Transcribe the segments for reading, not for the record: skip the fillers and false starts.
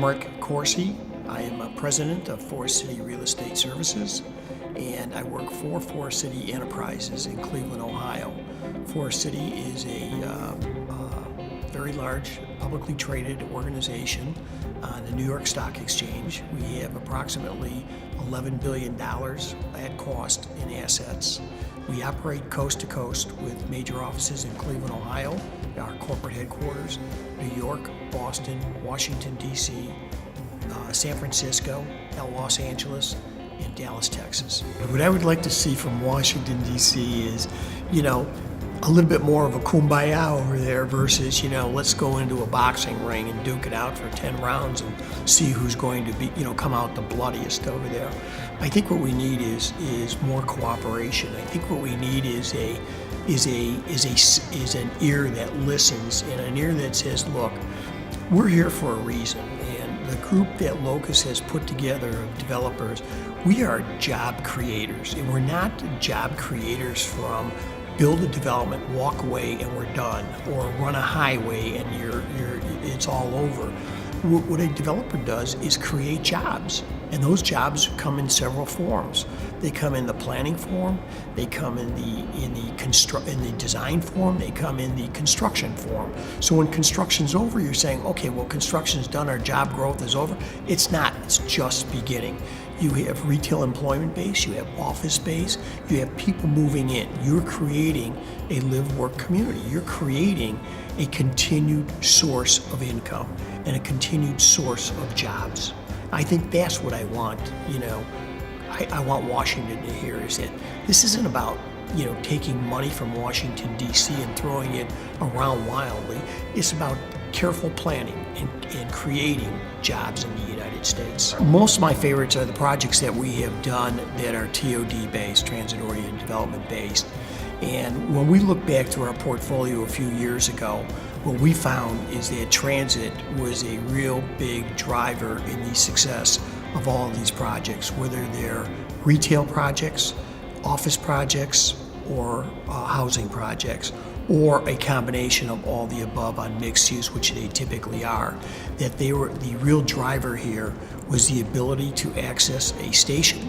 Emerick Corsi. I am a president of Forest City Real Estate Services, and I work for Forest City Enterprises in Cleveland, Ohio. Forest City is a very large publicly traded organization on the New York Stock Exchange. We have approximately $11 billion at cost in assets. We operate coast to coast with major offices in Cleveland, Ohio, our corporate headquarters, New York, Boston, Washington, D.C., San Francisco, Los Angeles, and Dallas, Texas. What I would like to see from Washington, D.C. is, a little bit more of a kumbaya over there versus, let's go into a boxing ring and duke it out for 10 rounds and see who's going to be, come out the bloodiest over there. I think what we need is more cooperation. I think what we need is an ear that listens and an ear that says, look, we're here for a reason. And the group that Locus has put together of developers, we are job creators, and we're not job creators from build a development, walk away, and we're done, or run a highway and it's all over. What a developer does is create jobs, and those jobs come in several forms. They come in the planning form, they come in the design form, they come in the construction form. So when construction's over, you're saying, okay, well, construction's done, our job growth is over. It's not, it's just beginning. You have retail employment base, you have office space, you have people moving in. You're creating a live-work community. You're creating a continued source of income and a continued source of jobs. I think that's what I want, I want Washington to hear, is that this isn't about, taking money from Washington, D.C. and throwing it around wildly. It's about careful planning and creating jobs in the United States. Most of my favorites are the projects that we have done that are TOD-based, transit-oriented development-based. And when we look back to our portfolio a few years ago, what we found is that transit was a real big driver in the success of all of these projects, whether they're retail projects, office projects, or housing projects, or a combination of all the above on mixed use, which they typically are. That the real driver here was the ability to access a station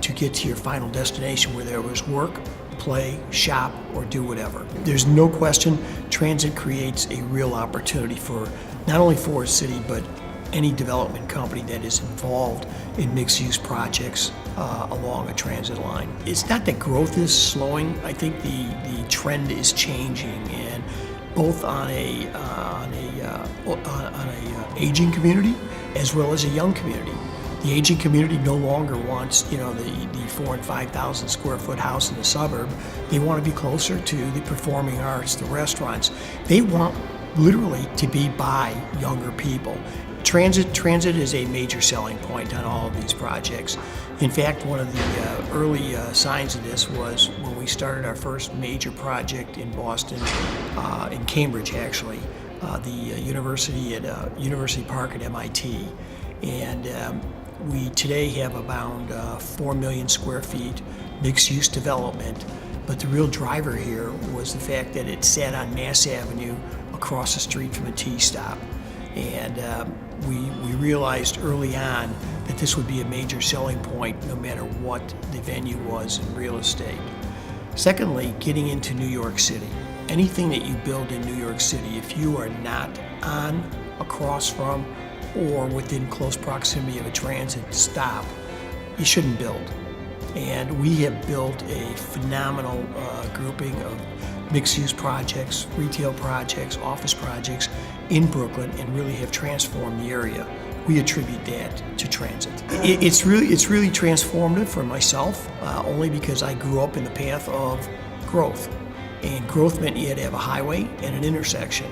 to get to your final destination, where there was work, play, shop, or do whatever. There's no question transit creates a real opportunity for not only Forest City, but any development company that is involved in mixed-use projects along a transit line. It's not that growth is slowing. I think the trend is changing, and both on a aging community as well as a young community. The aging community no longer wants, the 4,000 and 5,000 square foot house in the suburb. They want to be closer to the performing arts, the restaurants. They want literally to be by younger people. Transit is a major selling point on all of these projects. In fact, one of the early signs of this was when we started our first major project in Boston, in Cambridge actually, the University Park at MIT. And we today have about 4 million square feet mixed-use development, but the real driver here was the fact that it sat on Mass Avenue across the street from a T-stop. And we realized early on that this would be a major selling point no matter what the venue was in real estate. Secondly, getting into New York City. Anything that you build in New York City, if you are not on, across from, or within close proximity of a transit stop, you shouldn't build. And we have built a phenomenal grouping of mixed-use projects, retail projects, office projects in Brooklyn, and really have transformed the area. We attribute that to transit. It's really transformative for myself, only because I grew up in the path of growth. And growth meant you had to have a highway and an intersection.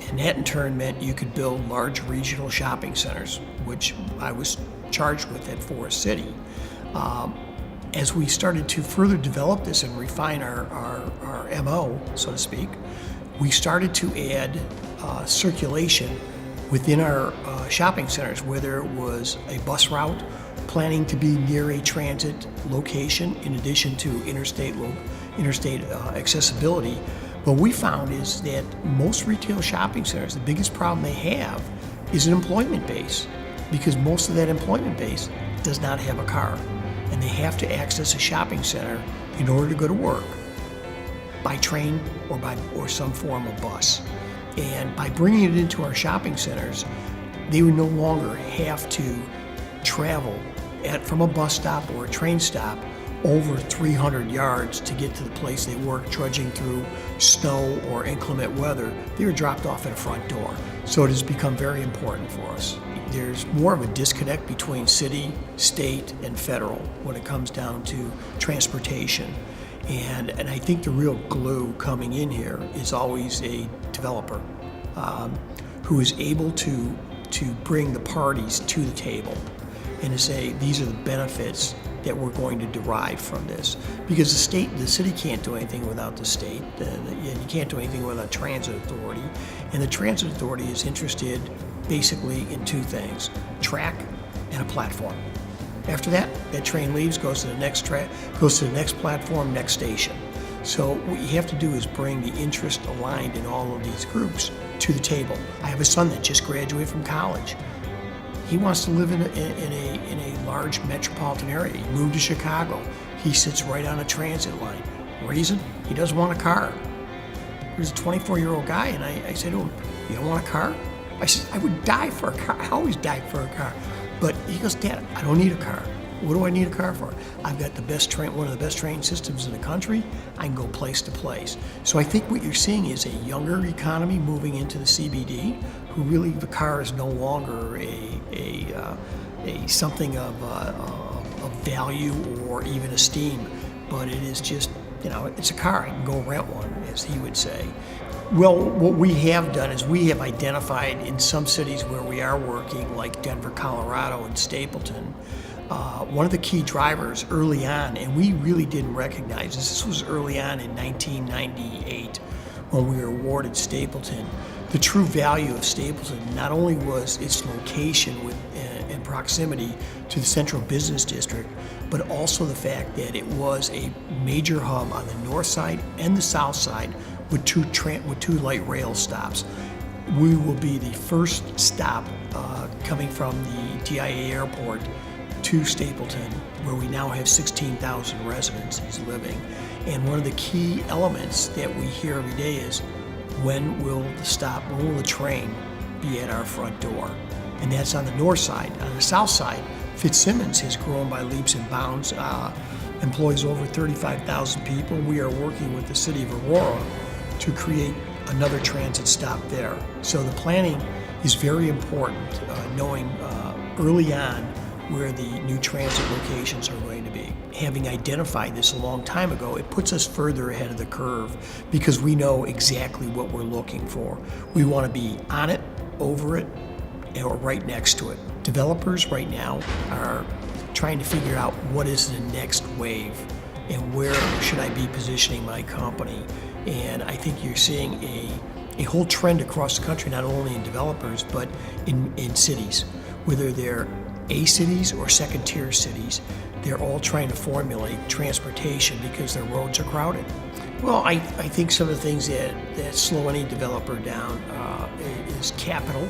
And that in turn meant you could build large regional shopping centers, which I was charged with at Forest City. As we started to further develop this and refine our MO, so to speak, we started to add circulation within our shopping centers, whether it was a bus route, planning to be near a transit location in addition to interstate accessibility. What we found is that most retail shopping centers, the biggest problem they have is an employment base, because most of that employment base does not have a car, and they have to access a shopping center in order to go to work by train or some form of bus. And by bringing it into our shopping centers, they would no longer have to travel from a bus stop or a train stop over 300 yards to get to the place they work, trudging through snow or inclement weather. They were dropped off at a front door. So it has become very important for us. There's more of a disconnect between city, state, and federal when it comes down to transportation. And I think the real glue coming in here is always a developer who is able to bring the parties to the table and to say, these are the benefits that we're going to derive from this. Because the city can't do anything without the state, and you can't do anything without transit authority. And the transit authority is interested basically in two things: track and a platform. After that train leaves, goes to the next track, goes to the next platform, next station. So what you have to do is bring the interest aligned in all of these groups to the table. I have a son that just graduated from college. He wants to live in a large metropolitan area. He moved to Chicago. He sits right on a transit line. Reason? He doesn't want a car. He's a 24-year-old guy, and I said to him, "You don't want a car?" I said, "I would die for a car. I always die for a car." But he goes, "Dad, I don't need a car. What do I need a car for? I've got one of the best train systems in the country. I can go place to place." So I think what you're seeing is a younger economy moving into the CBD, who really, the car is no longer a something of value or even esteem, but it is just, it's a car. I can go rent one, as he would say. Well, what we have done is we have identified in some cities where we are working, like Denver, Colorado, and Stapleton, one of the key drivers early on, and we really didn't recognize this was early on in 1998 when we were awarded Stapleton. The true value of Stapleton not only was its location and proximity to the central business district, but also the fact that it was a major hub on the north side and the south side with two light rail stops. We will be the first stop coming from the DIA airport to Stapleton, where we now have 16,000 residents living. And one of the key elements that we hear every day is, when will the train be at our front door? And that's on the north side. On the south side, Fitzsimmons has grown by leaps and bounds, employs over 35,000 people. We are working with the city of Aurora to create another transit stop there. So the planning is very important, knowing early on where the new transit locations are going to be. Having identified this a long time ago, it puts us further ahead of the curve because we know exactly what we're looking for. We want to be on it, over it, or right next to it. Developers right now are trying to figure out what is the next wave and where should I be positioning my company. And I think you're seeing a whole trend across the country, not only in developers, but in cities, whether they're A cities or second tier cities. They're all trying to formulate transportation because their roads are crowded. Well, I think some of the things that slow any developer down is capital.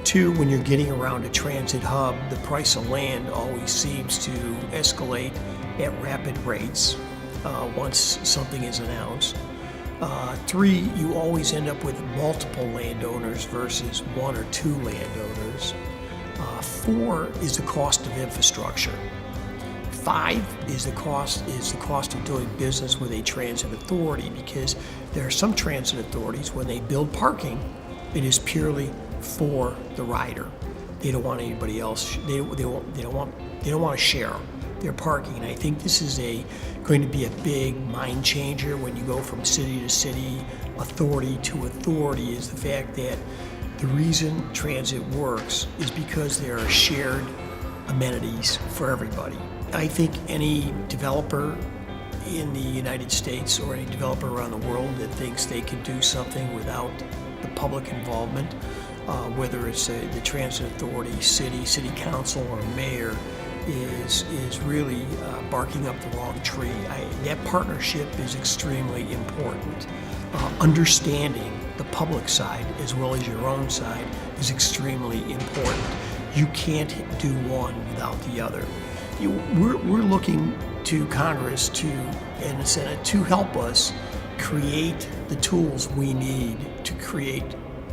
Two, when you're getting around a transit hub, the price of land always seems to escalate at rapid rates once something is announced. Three, you always end up with multiple landowners versus one or two landowners. Four is the cost of infrastructure. Five is the cost of doing business with a transit authority, because there are some transit authorities, when they build parking, it is purely for the rider. They don't want anybody else. They don't want to share their parking. And I think this is going to be a big mind changer when you go from city to city, authority to authority, is the fact that the reason transit works is because there are shared amenities for everybody. I think any developer in the United States or any developer around the world that thinks they can do something without the public involvement, whether it's the transit authority, city council, or mayor, is really barking up the wrong tree. That partnership is extremely important. Understanding the public side as well as your own side is extremely important. You can't do one without the other. We're looking to Congress and the Senate to help us create the tools we need to create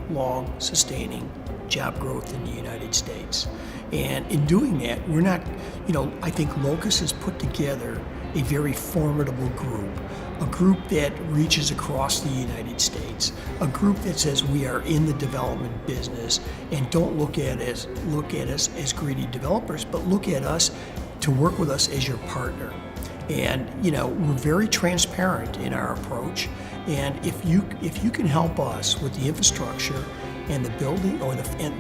long, sustaining job growth in the United States. And in doing that, we're not, I think Locus has put together a very formidable group, a group that reaches across the United States, a group that says we are in the development business and don't look at us as greedy developers, but look at us to work with us as your partner. And we're very transparent in our approach. And if you can help us with the infrastructure and the building or and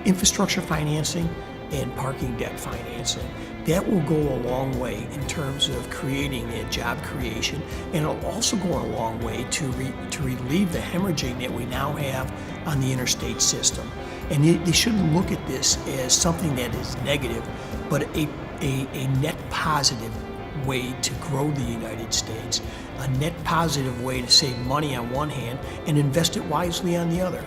infrastructure financing and parking debt financing, that will go a long way in terms of creating a job creation, and it'll also go a long way to relieve the hemorrhaging that we now have on the interstate system. And they shouldn't look at this as something that is negative, but a net positive way to grow the United States, a net positive way to save money on one hand and invest it wisely on the other.